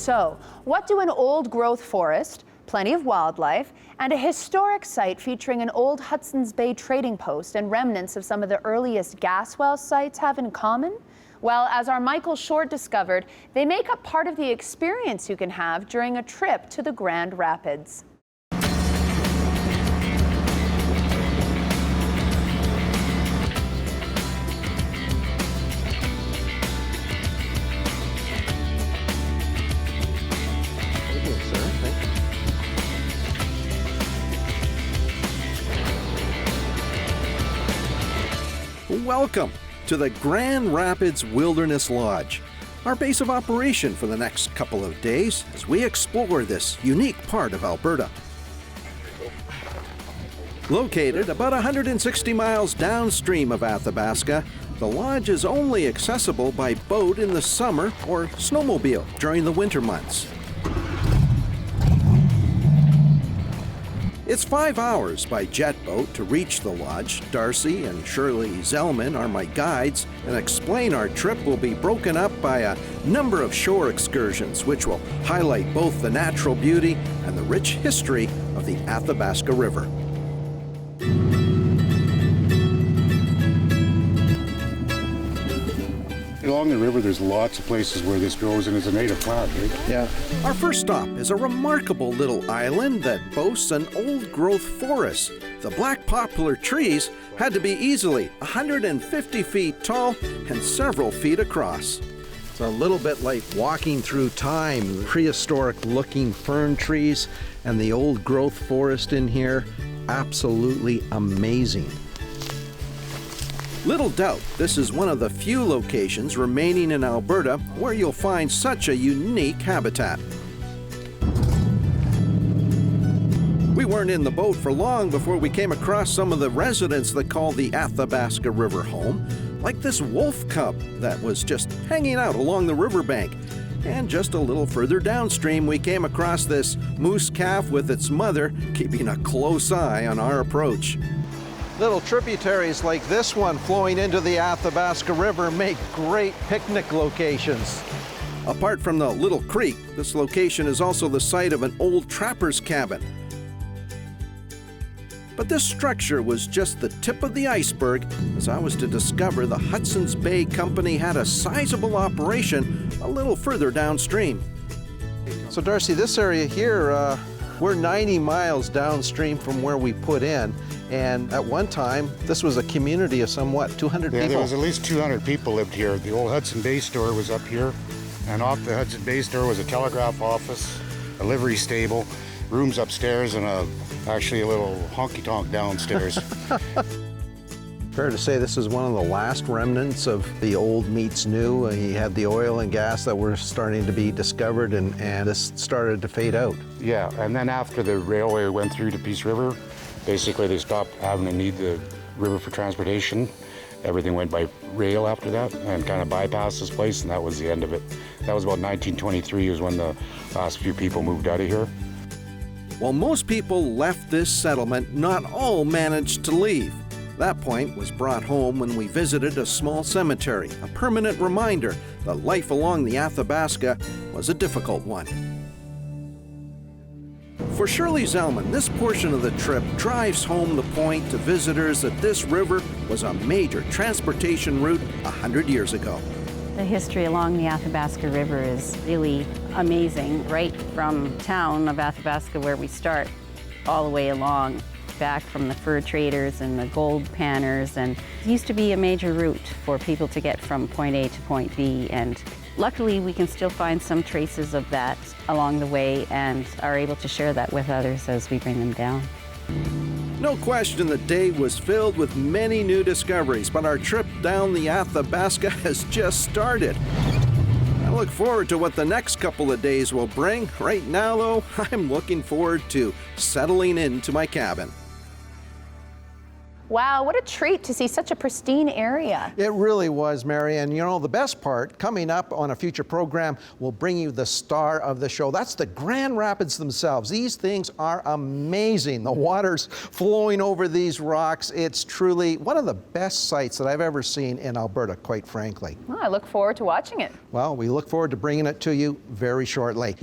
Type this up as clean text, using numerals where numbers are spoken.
So, what do an old-growth forest, plenty of wildlife, and a historic site featuring an old Hudson's Bay trading post and remnants of some of the earliest gas well sites have in common? Well, as our Michael Short discovered, they make up part of the experience you can have during a trip to the Grand Rapids. Welcome to the Grand Rapids Wilderness Lodge, our base of operation for the next couple of days as we explore this unique part of Alberta. Located about 160 miles downstream of Athabasca, the lodge is only accessible by boat in the summer or snowmobile during the winter months. It's 5 hours by jet boat to reach the lodge. Darcy and Shirley Zellman are my guides, and explain our trip will be broken up by a number of shore excursions which will highlight both the natural beauty and the rich history of the Athabasca River. Along the river, there's lots of places where this grows, and it's a native plant, right? Yeah. Our first stop is a remarkable little island that boasts an old-growth forest. The black poplar trees had to be easily 150 feet tall and several feet across. It's a little bit like walking through time. Prehistoric-looking fern trees and the old-growth forest in here, absolutely amazing. Little doubt, this is one of the few locations remaining in Alberta where you'll find such a unique habitat. We weren't in the boat for long before we came across some of the residents that call the Athabasca River home, like this wolf cub that was just hanging out along the riverbank. And just a little further downstream, we came across this moose calf with its mother, keeping a close eye on our approach. Little tributaries like this one flowing into the Athabasca River make great picnic locations. Apart from the little creek, this location is also the site of an old trapper's cabin. But this structure was just the tip of the iceberg, as I was to discover the Hudson's Bay Company had a sizable operation a little further downstream. So Darcy, this area here, we're 90 miles downstream from where we put in. And at one time, this was a community of somewhat 200 people. Yeah, there was at least 200 people lived here. The old Hudson Bay store was up here, and off the Hudson Bay store was a telegraph office, a livery stable, rooms upstairs, and actually a little honky-tonk downstairs. Fair to say this is one of the last remnants of the old meets new. You had the oil and gas that were starting to be discovered, and this started to fade out. Yeah, and then after the railway went through to Peace River, basically they stopped having to need the river for transportation. Everything went by rail after that and kind of bypassed this place, and that was the end of it. That was about 1923 was when the last few people moved out of here. While most people left this settlement, not all managed to leave. That point was brought home when we visited a small cemetery, a permanent reminder that life along the Athabasca was a difficult one. For Shirley Zellman, this portion of the trip drives home the point to visitors that this river was a major transportation route 100 years ago. The history along the Athabasca River is really amazing, right from town of Athabasca where we start, all the way along, back from the fur traders and the gold panners, and it used to be a major route for people to get from point A to point B, and luckily we can still find some traces of that along the way and are able to share that with others as we bring them down. No question the day was filled with many new discoveries, but our trip down the Athabasca has just started. I look forward to what the next couple of days will bring. Right now, though, I'm looking forward to settling into my cabin. Wow, what a treat to see such a pristine area. It really was, Mary. And you know, the best part, coming up on a future program, we'll bring you the star of the show. That's the Grand Rapids themselves. These things are amazing. The water's flowing over these rocks. It's truly one of the best sights that I've ever seen in Alberta, quite frankly. Well, I look forward to watching it. Well, we look forward to bringing it to you very shortly.